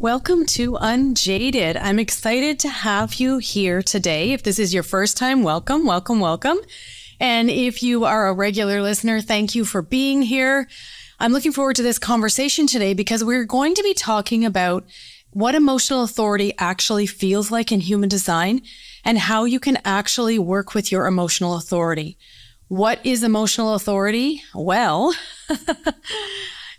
Welcome to Unjaded. I'm excited to have you here today. If this is your first time, welcome, welcome, welcome. And if you are a regular listener, thank you for being here. I'm looking forward to this conversation today because we're going to be talking about what emotional authority actually feels like in human design and how you can actually work with your emotional authority. What is emotional authority? Well,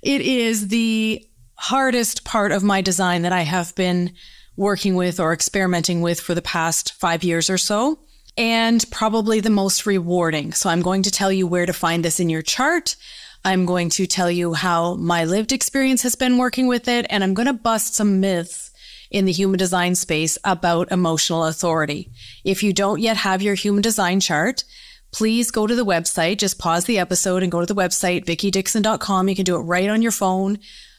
it is the hardest part of my design that I have been working with or experimenting with for the past 5 years or so, and probably the most rewarding. So I'm going to tell you where to find this in your chart. I'm going to tell you how my lived experience has been working with it, and I'm going to bust some myths in the human design space about emotional authority. If you don't yet have your human design chart, please go to the website. Just pause the episode and go to the website, vickydixon.com. You can do it right on your phone.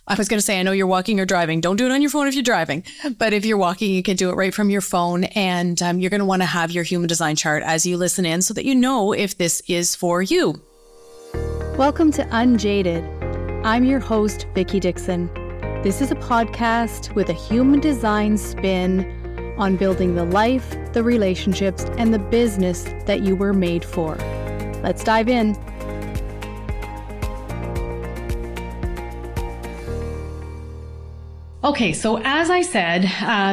I was going to say, I know you're walking or driving. Don't do it on your phone if you're driving. But if you're walking, you can do it right from your phone. And you're going to want to have your human design chart as you listen in so that you know if this is for you. Welcome to Unjaded. I'm your host, Vicky Dixon. This is a podcast with a human design spin on building the life, the relationships, and the business that you were made for. Let's dive in. Okay, so as I said,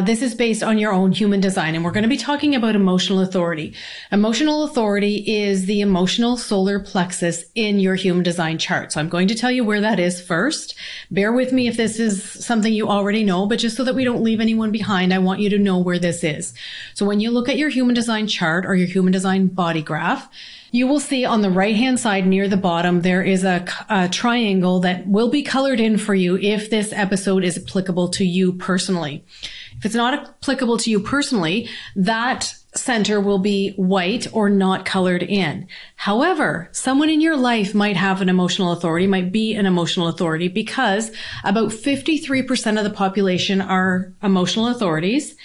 this is based on your own human design, and we're going to be talking about emotional authority. Emotional authority is the emotional solar plexus in your human design chart. So I'm going to tell you where that is first. Bear with me if this is something you already know, but just so that we don't leave anyone behind, I want you to know where this is. So when you look at your human design chart or your human design body graph, you will see on the right-hand side near the bottom, there is a triangle that will be colored in for you if this episode is applicable to you personally. If it's not applicable to you personally, that center will be white or not colored in. However, someone in your life might have an emotional authority, might be an emotional authority, because about 53% of the population are emotional authorities.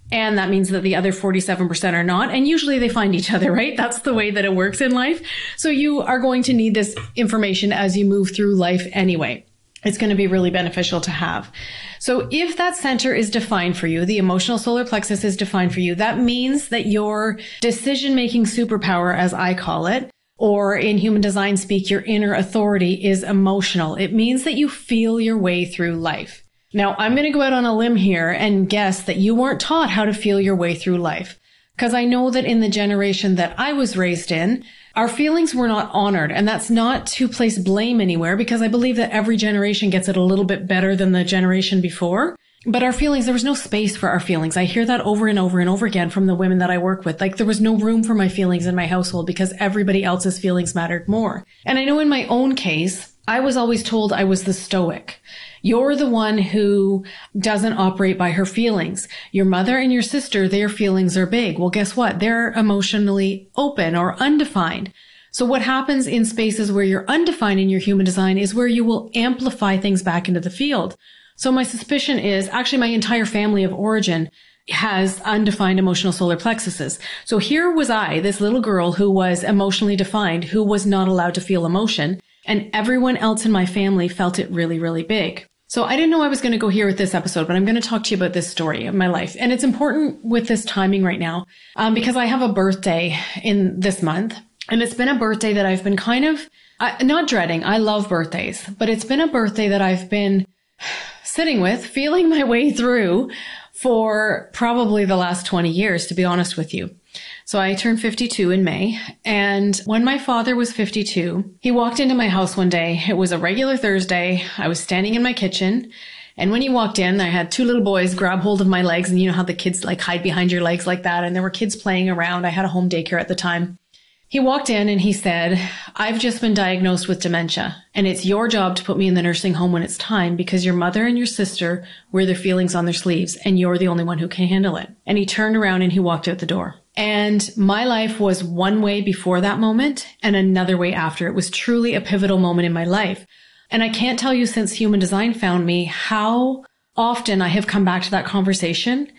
And that means that the other 47% are not. And usually they find each other, right? That's the way that it works in life. So you are going to need this information as you move through life anyway. It's going to be really beneficial to have. So if that center is defined for you, the emotional solar plexus is defined for you, that means that your decision-making superpower, as I call it, or in human design speak, your inner authority is emotional. It means that you feel your way through life. Now, I'm going to go out on a limb here and guess that you weren't taught how to feel your way through life. Because I know that in the generation that I was raised in, our feelings were not honored. And that's not to place blame anywhere, because I believe that every generation gets it a little bit better than the generation before. But our feelings, there was no space for our feelings. I hear that over and over and over again from the women that I work with. Like, there was no room for my feelings in my household because everybody else's feelings mattered more. And I know in my own case, I was always told I was the stoic. You're the one who doesn't operate by her feelings. Your mother and your sister, their feelings are big. Well, guess what? They're emotionally open or undefined. So what happens in spaces where you're undefined in your human design is where you will amplify things back into the field. So my suspicion is actually my entire family of origin has undefined emotional solar plexuses. So here was I, this little girl who was emotionally defined, who was not allowed to feel emotion. And everyone else in my family felt it really, really big. So I didn't know I was going to go here with this episode, but I'm going to talk to you about this story of my life. And it's important with this timing right now, because I have a birthday in this month. And it's been a birthday that I've been kind of, not dreading. I love birthdays, but it's been a birthday that I've been sitting with, feeling my way through for probably the last 20 years, to be honest with you. So I turned 52 in May, and when my father was 52, he walked into my house one day. It was a regular Thursday. I was standing in my kitchen, and when he walked in, I had two little boys grab hold of my legs, and you know how the kids like hide behind your legs like that, and there were kids playing around. I had a home daycare at the time. He walked in and he said, "I've just been diagnosed with dementia, and it's your job to put me in the nursing home when it's time, because your mother and your sister wear their feelings on their sleeves, and you're the only one who can handle it." And he turned around and he walked out the door. And my life was one way before that moment and another way after. It was truly a pivotal moment in my life. And I can't tell you, since human design found me, how often I have come back to that conversation.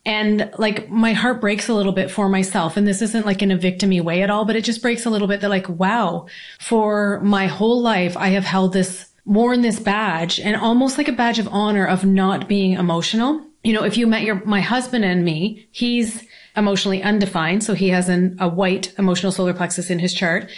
And like, my heart breaks a little bit for myself. And this isn't like in a victim-y way at all, but it just breaks a little bit that like, wow, for my whole life, I have held this worn this badge and almost like a badge of honor of not being emotional. You know, if you met my husband and me, he's emotionally undefined. So he has a white emotional solar plexus in his chart.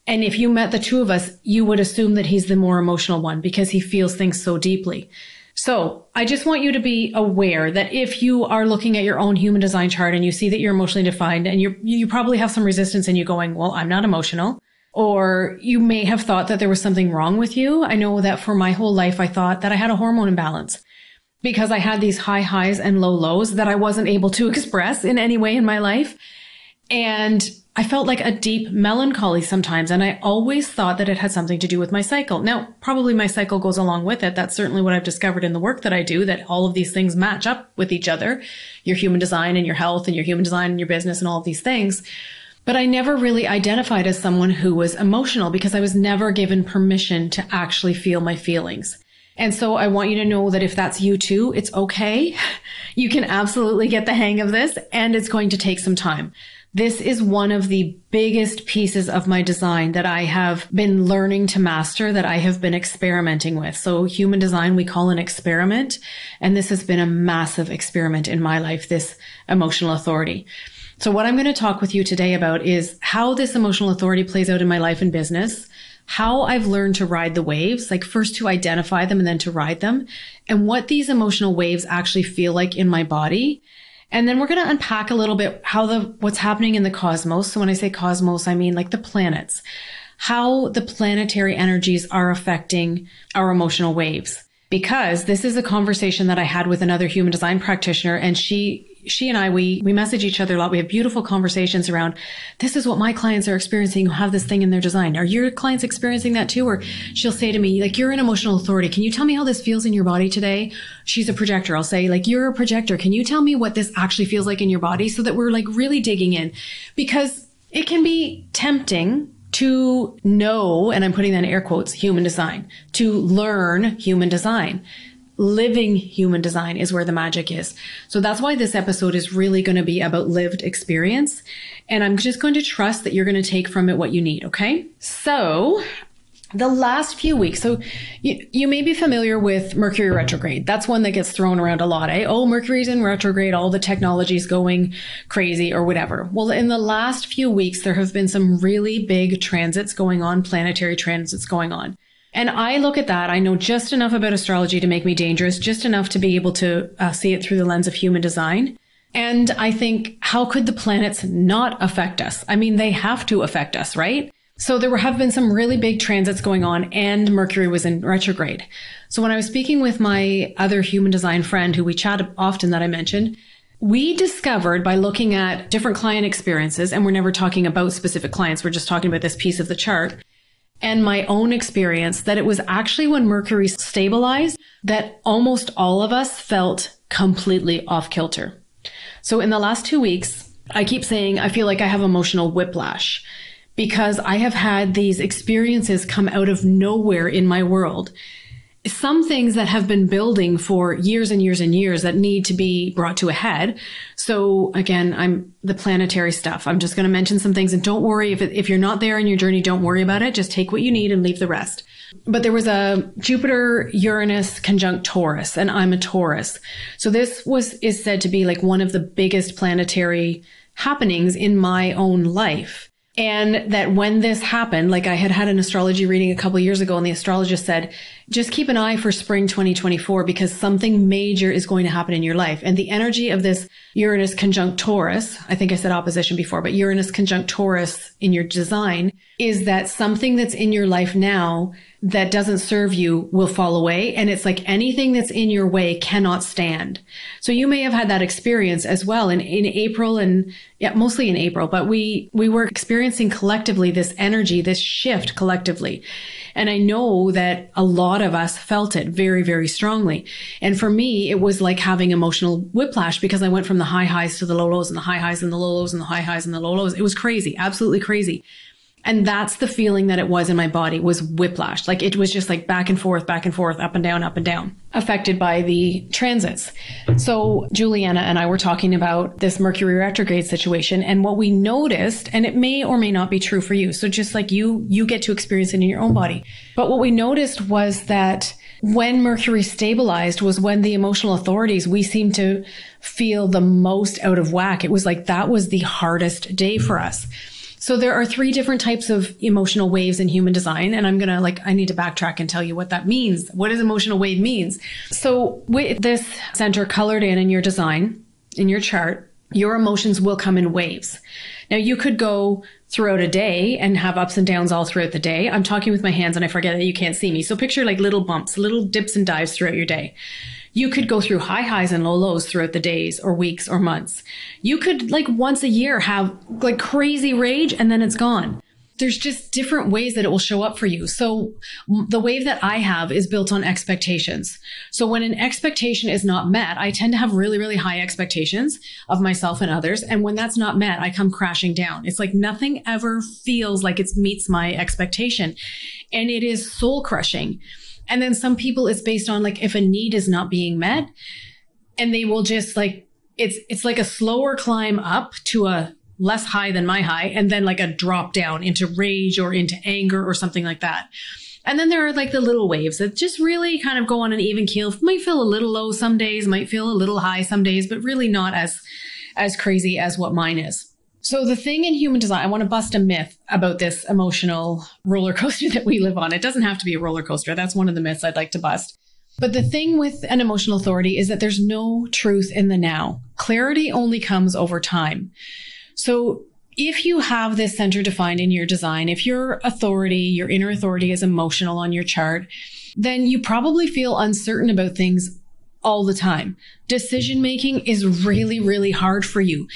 And if you met the two of us, you would assume that he's the more emotional one because he feels things so deeply. So I just want you to be aware that if you are looking at your own human design chart and you see that you're emotionally defined and you probably have some resistance in you going, well, I'm not emotional. Or you may have thought that there was something wrong with you. I know that for my whole life, I thought that I had a hormone imbalance because I had these high highs and low lows that I wasn't able to express in any way in my life. And I felt like a deep melancholy sometimes. And I always thought that it had something to do with my cycle. Now, probably my cycle goes along with it. That's certainly what I've discovered in the work that I do, that all of these things match up with each other, your human design and your health and your human design and your business and all of these things. But I never really identified as someone who was emotional because I was never given permission to actually feel my feelings. And so I want you to know that if that's you too, it's okay. You can absolutely get the hang of this, and it's going to take some time. This is one of the biggest pieces of my design that I have been learning to master, that I have been experimenting with. So human design, we call an experiment. And this has been a massive experiment in my life, this emotional authority. So what I'm going to talk with you today about is how this emotional authority plays out in my life and business, how I've learned to ride the waves, like first to identify them and then to ride them, and what these emotional waves actually feel like in my body. And then we're going to unpack a little bit what's happening in the cosmos. So when I say cosmos, I mean like the planets, how the planetary energies are affecting our emotional waves. Because this is a conversation that I had with another human design practitioner, and she and I, we message each other a lot. We have beautiful conversations around, this is what my clients are experiencing who have this thing in their design. Are your clients experiencing that too? Or she'll say to me, like, you're an emotional authority. Can you tell me how this feels in your body today? She's a projector. I'll say, like, you're a projector. Can you tell me what this actually feels like in your body? So that we're like really digging in, because it can be tempting to know, and I'm putting that in air quotes, human design, to learn human design. Living human design is where the magic is. So that's why this episode is really going to be about lived experience. And I'm just going to trust that you're going to take from it what you need. Okay. So the last few weeks, so you may be familiar with Mercury retrograde. That's one that gets thrown around a lot. Oh, Mercury's in retrograde. All the technology's going crazy or whatever. Well, in the last few weeks, there have been some really big transits going on, planetary transits going on. And I look at that, I know just enough about astrology to make me dangerous, just enough to be able to see it through the lens of human design. And I think, how could the planets not affect us? I mean, they have to affect us, right? So there have been some really big transits going on, and Mercury was in retrograde. So when I was speaking with my other human design friend, who we chat often that I mentioned, we discovered by looking at different client experiences, and we're never talking about specific clients, we're just talking about this piece of the chart, and my own experience, that it was actually when Mercury stabilized that almost all of us felt completely off kilter. So in the last 2 weeks, I keep saying I feel like I have emotional whiplash because I have had these experiences come out of nowhere in my world. Some things that have been building for years and years and years that need to be brought to a head. So again, I'm the planetary stuff. I'm just going to mention some things, and don't worry if you're not there in your journey, don't worry about it. Just take what you need and leave the rest. But there was a Jupiter-Uranus conjunct Taurus, and I'm a Taurus. So this is said to be like one of the biggest planetary happenings in my own life. And that when this happened, like I had an astrology reading a couple of years ago, and the astrologist said, just keep an eye for spring 2024 because something major is going to happen in your life. And the energy of this Uranus conjunct Taurus, I think I said opposition before, but Uranus conjunct Taurus in your design is that something that's in your life now that doesn't serve you will fall away. And it's like anything that's in your way cannot stand. So you may have had that experience as well in April, and yeah, mostly in April, but we were experiencing collectively this energy, this shift collectively. And I know that a lot of us felt it very, very strongly. And for me, it was like having emotional whiplash because I went from the high highs to the low lows and the high highs and the low lows and the high highs and the low lows. It was crazy, absolutely crazy. And that's the feeling that it was in my body, was whiplash. Like it was just like back and forth, up and down, affected by the transits. So Juliana and I were talking about this Mercury retrograde situation, and what we noticed, and it may or may not be true for you. So just like you get to experience it in your own body. But what we noticed was that when Mercury stabilized was when the emotional authorities, we seemed to feel the most out of whack. It was like that was the hardest day for us. So there are 3 different types of emotional waves in human design. And I need to backtrack and tell you what that means. What does emotional wave means? So with this center colored in your design, in your chart, your emotions will come in waves. Now you could go throughout a day and have ups and downs all throughout the day. I'm talking with my hands and I forget that you can't see me. So picture like little bumps, little dips and dives throughout your day. You could go through high highs and low lows throughout the days or weeks or months. You could like once a year have like crazy rage and then it's gone. There's just different ways that it will show up for you. So the wave that I have is built on expectations. So when an expectation is not met, I tend to have really, really high expectations of myself and others. And when that's not met, I come crashing down. It's like nothing ever feels like it meets my expectation. And it is soul crushing. And then some people, it's based on like if a need is not being met, and they will just like, it's like a slower climb up to a less high than my high, and then like a drop down into rage or into anger or something like that. And then there are like the little waves that just really kind of go on an even keel. Might feel a little low some days, might feel a little high some days, but really not as crazy as what mine is. So the thing in human design, I want to bust a myth about this emotional roller coaster that we live on. It doesn't have to be a roller coaster. That's one of the myths I'd like to bust. But the thing with an emotional authority is that there's no truth in the now. Clarity only comes over time. So if you have this center defined in your design, if your authority, your inner authority is emotional on your chart, then you probably feel uncertain about things all the time. Decision making is really, really hard for you.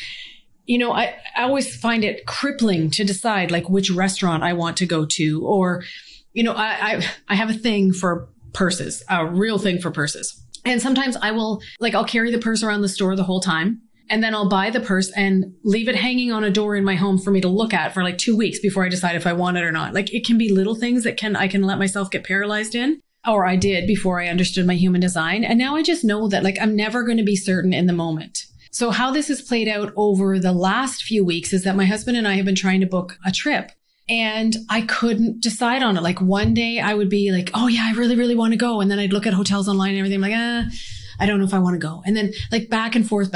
You know, I always find it crippling to decide like which restaurant I want to go to, or, you know, I have a thing for purses, a real thing for purses. And sometimes I'll carry the purse around the store the whole time. And then I'll buy the purse and leave it hanging on a door in my home for me to look at for like 2 weeks before I decide if I want it or not. Like it can be little things that I can let myself get paralyzed in, or I did before I understood my human design. And now I just know that like I'm never going to be certain in the moment. So how this has played out over the last few weeks is that my husband and I have been trying to book a trip, and I couldn't decide on it. Like one day I would be like, oh yeah, I really, really want to go. And then I'd look at hotels online and everything. I'm like, I don't know if I want to go. And then like back and forth.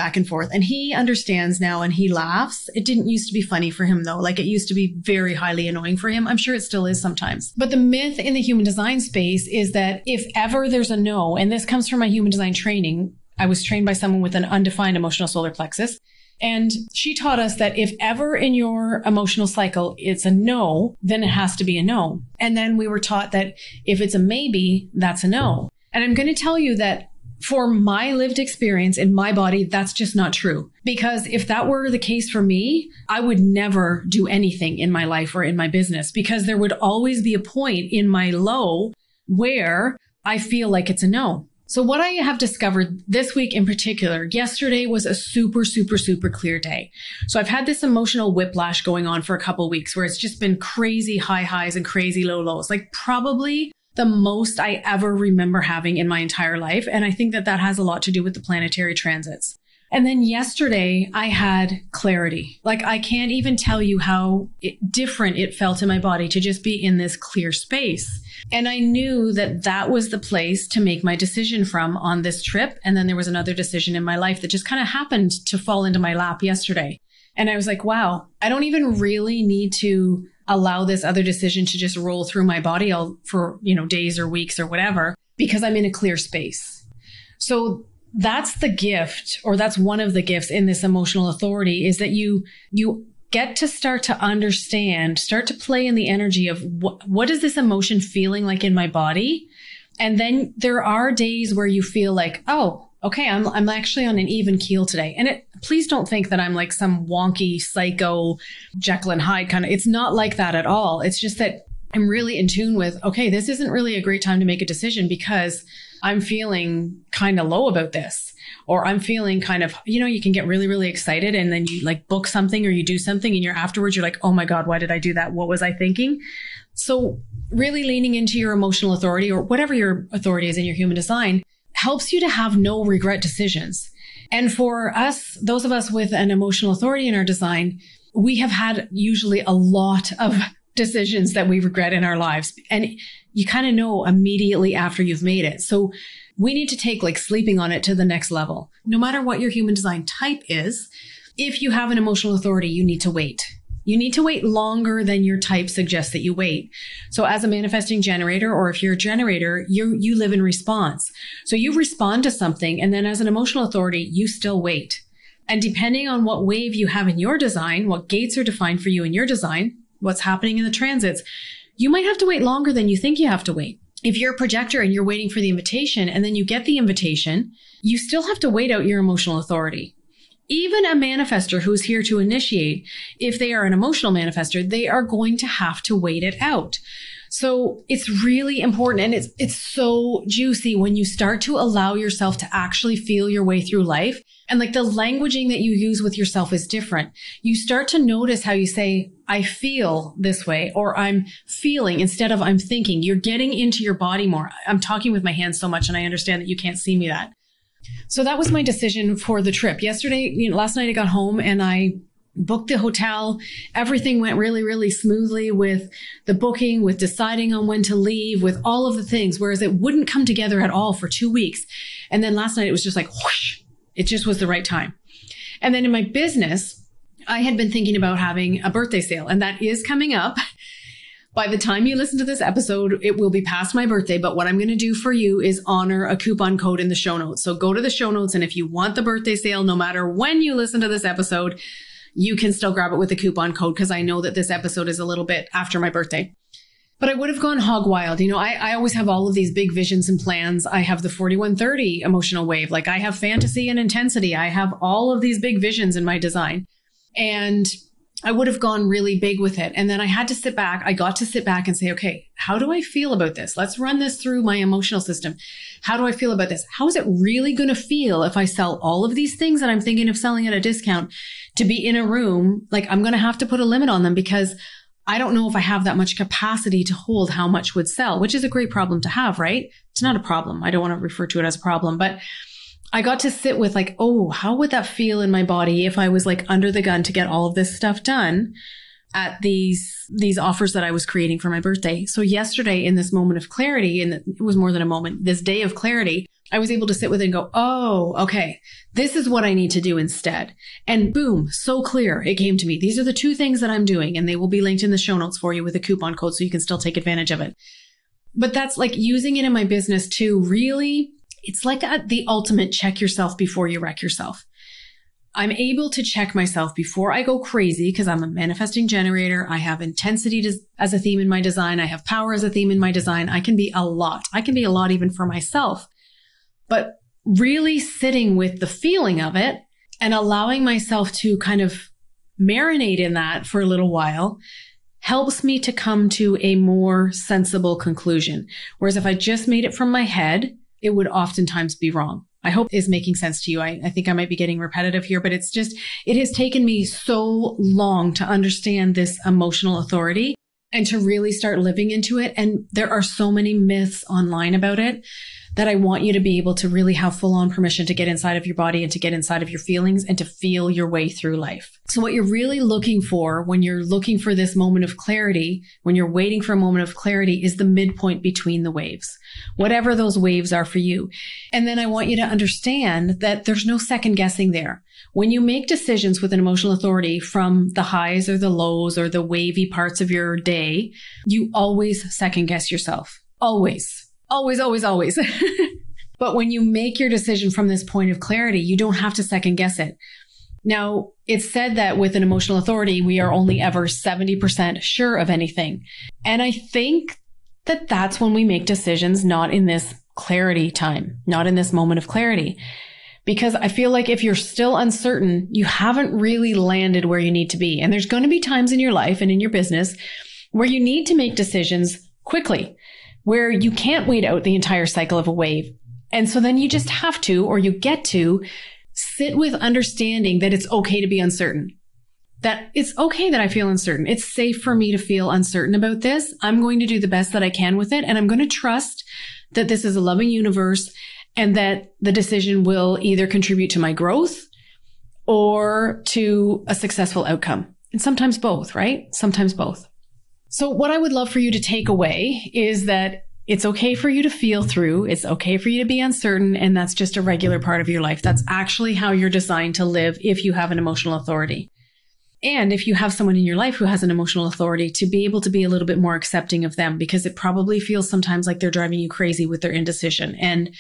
And he understands now and he laughs. It didn't used to be funny for him though. Like it used to be very highly annoying for him. I'm sure it still is sometimes. But the myth in the human design space is that if ever there's a no, and this comes from my human design training, I was trained by someone with an undefined emotional solar plexus. And she taught us that if ever in your emotional cycle it's a no, then it has to be a no. And then we were taught that if it's a maybe, that's a no. And I'm going to tell you that for my lived experience in my body, that's just not true. Because if that were the case for me, I would never do anything in my life or in my business, because there would always be a point in my low where I feel like it's a no. So what I have discovered this week in particular, yesterday was a super, super, super clear day. So I've had this emotional whiplash going on for a couple of weeks where it's just been crazy high highs and crazy low lows, like probably the most I ever remember having in my entire life. And I think that that has a lot to do with the planetary transits. And then yesterday I had clarity. Like I can't even tell you how different it felt in my body to just be in this clear space. And I knew that that was the place to make my decision from on this trip. And then there was another decision in my life that just kind of happened to fall into my lap yesterday. And I was like, wow, I don't even really need to allow this other decision to just roll through my body for, days or weeks or whatever, because I'm in a clear space. So that's the gift, or that's one of the gifts in this emotional authority, is that you get to start to understand, start to play in the energy of what is this emotion feeling like in my body? And then there are days where you feel like, oh, okay, I'm actually on an even keel today. And please don't think that I'm like some wonky psycho Jekyll and Hyde kind of, it's not like that at all. It's just that I'm really in tune with, okay, this isn't really a great time to make a decision because I'm feeling kind of low about this, or I'm feeling kind of, you can get really, really excited and then you like book something or you do something and afterwards you're like, oh my God, why did I do that? What was I thinking? So really leaning into your emotional authority or whatever your authority is in your human design helps you to have no regret decisions. And for us, those of us with an emotional authority in our design, we have had usually a lot of decisions that we regret in our lives. And you kind of know immediately after you've made it. So we need to take like sleeping on it to the next level. No matter what your human design type is, if you have an emotional authority, you need to wait. You need to wait longer than your type suggests that you wait. So as a manifesting generator, or if you're a generator, you live in response. So you respond to something, and then as an emotional authority, you still wait. And depending on what wave you have in your design, what gates are defined for you in your design, what's happening in the transits, you might have to wait longer than you think you have to wait. If you're a projector and you're waiting for the invitation and then you get the invitation, you still have to wait out your emotional authority. Even a manifestor who's here to initiate, if they are an emotional manifestor, they are going to have to wait it out. So it's really important, and it's so juicy when you start to allow yourself to actually feel your way through life. And like the languaging that you use with yourself is different. You start to notice how you say, I feel this way, or I'm feeling instead of I'm thinking. You're getting into your body more. I'm talking with my hands so much, and I understand that you can't see me that. So that was my decision for the trip. Last night I got home and I booked the hotel. Everything went really, really smoothly with the booking, with deciding on when to leave, with all of the things, whereas it wouldn't come together at all for 2 weeks. And then last night it was just like, whoosh, it just was the right time. And then in my business, I had been thinking about having a birthday sale, and that is coming up. By the time you listen to this episode, it will be past my birthday. But what I'm going to do for you is honor a coupon code in the show notes. So go to the show notes. And if you want the birthday sale, no matter when you listen to this episode, you can still grab it with the coupon code, because I know that this episode is a little bit after my birthday. But I would have gone hog wild. I always have all of these big visions and plans. I have the 4130 emotional wave. Like I have fantasy and intensity. I have all of these big visions in my design. And I would have gone really big with it. And then I had to sit back. I got to sit back and say, okay, how do I feel about this? Let's run this through my emotional system. How do I feel about this? How is it really going to feel if I sell all of these things that I'm thinking of selling at a discount to be in a room? Like I'm going to have to put a limit on them, because I don't know if I have that much capacity to hold how much would sell, which is a great problem to have, right? It's not a problem. I don't want to refer to it as a problem, but I got to sit with like, oh, how would that feel in my body if I was like under the gun to get all of this stuff done at these offers that I was creating for my birthday. So yesterday, in this moment of clarity, and it was more than a moment, this day of clarity, I was able to sit with it and go, oh, okay, this is what I need to do instead. And boom, so clear. It came to me. These are the two things that I'm doing, and they will be linked in the show notes for you with a coupon code so you can still take advantage of it. But that's like using it in my business too. Really, it's like the ultimate check yourself before you wreck yourself. I'm able to check myself before I go crazy, because I'm a manifesting generator. I have intensity as a theme in my design. I have power as a theme in my design. I can be a lot. I can be a lot even for myself. But really sitting with the feeling of it and allowing myself to kind of marinate in that for a little while helps me to come to a more sensible conclusion. Whereas if I just made it from my head, it would oftentimes be wrong. I hope it's making sense to you. I think I might be getting repetitive here, but it has taken me so long to understand this emotional authority and to really start living into it. And there are so many myths online about it that I want you to be able to really have full on permission to get inside of your body and to get inside of your feelings and to feel your way through life. So what you're really looking for when you're looking for this moment of clarity, when you're waiting for a moment of clarity, is the midpoint between the waves, whatever those waves are for you. And then I want you to understand that there's no second guessing there. When you make decisions with an emotional authority from the highs or the lows or the wavy parts of your day, you always second guess yourself. Always. Always, always, always. But when you make your decision from this point of clarity, you don't have to second guess it. Now, it's said that with an emotional authority, we are only ever 70% sure of anything. And I think that that's when we make decisions, not in this clarity time, not in this moment of clarity. Because I feel like if you're still uncertain, you haven't really landed where you need to be. And there's going to be times in your life and in your business where you need to make decisions quickly, where you can't wait out the entire cycle of a wave. And so then you just have to, or you get to sit with understanding that it's okay to be uncertain. That it's okay that I feel uncertain. It's safe for me to feel uncertain about this. I'm going to do the best that I can with it. And I'm going to trust that this is a loving universe and that the decision will either contribute to my growth or to a successful outcome. And sometimes both, right? Sometimes both. So what I would love for you to take away is that it's okay for you to feel through. It's okay for you to be uncertain. And that's just a regular part of your life. That's actually how you're designed to live if you have an emotional authority. And if you have someone in your life who has an emotional authority, to be able to be a little bit more accepting of them, because it probably feels sometimes like they're driving you crazy with their indecision. And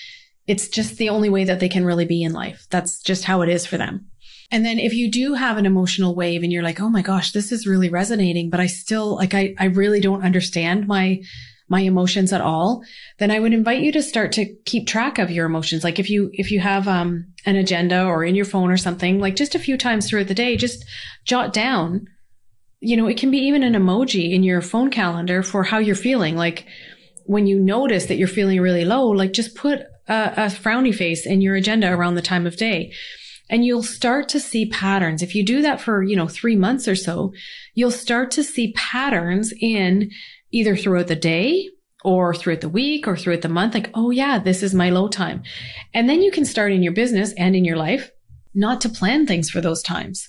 it's just the only way that they can really be in life. That's just how it is for them. And then if you do have an emotional wave and you're like, oh my gosh, this is really resonating, but I still I really don't understand my emotions at all, then I would invite you to start to keep track of your emotions. Like if you have an agenda or in your phone or something, like just a few times throughout the day, just jot down, it can be even an emoji in your phone calendar for how you're feeling. Like when you notice that you're feeling really low, like just put a frowny face in your agenda around the time of day. And you'll start to see patterns. If you do that for, 3 months or so, you'll start to see patterns in either throughout the day or throughout the week or throughout the month. Like, oh yeah, this is my low time. And then you can start in your business and in your life not to plan things for those times,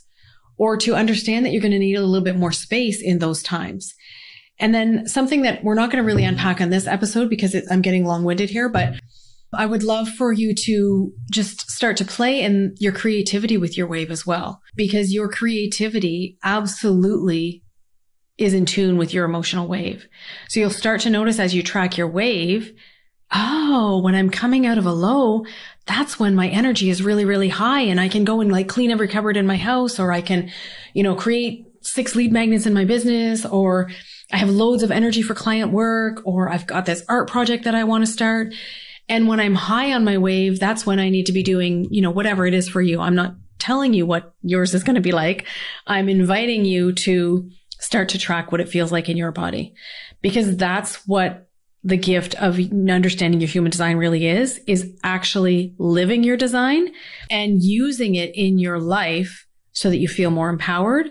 or to understand that you're going to need a little bit more space in those times. And then something that we're not going to really unpack on this episode because I'm getting long-winded here, but I would love for you to just start to play in your creativity with your wave as well, because your creativity absolutely is in tune with your emotional wave. So you'll start to notice as you track your wave, oh, when I'm coming out of a low, that's when my energy is really, really high and I can go and like clean every cupboard in my house, or I can, create 6 lead magnets in my business, or I have loads of energy for client work, or I've got this art project that I want to start. And when I'm high on my wave, that's when I need to be doing, whatever it is for you. I'm not telling you what yours is going to be like. I'm inviting you to start to track what it feels like in your body, because that's what the gift of understanding your human design really is actually living your design and using it in your life so that you feel more empowered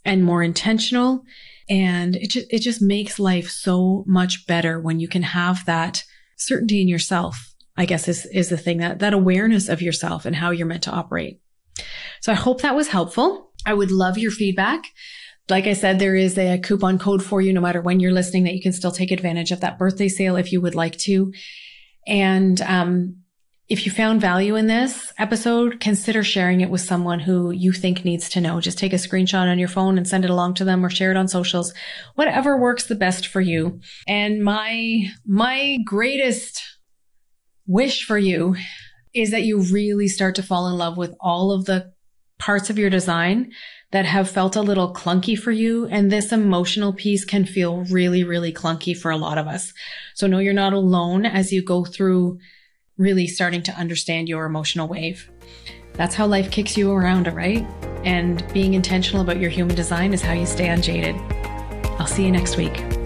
and more intentional. And it just makes life so much better when you can have that certainty in yourself, I guess is the thing, that awareness of yourself and how you're meant to operate. So I hope that was helpful. I would love your feedback. Like I said, there is a coupon code for you no matter when you're listening that you can still take advantage of that birthday sale if you would like to. And if you found value in this episode, consider sharing it with someone who you think needs to know. Just take a screenshot on your phone and send it along to them, or share it on socials, whatever works the best for you. And my greatest wish for you is that you really start to fall in love with all of the parts of your design that have felt a little clunky for you. And this emotional piece can feel really, really clunky for a lot of us. So no, you're not alone as you go through really starting to understand your emotional wave. That's how life kicks you around, right? And being intentional about your human design is how you stay unjaded. I'll see you next week.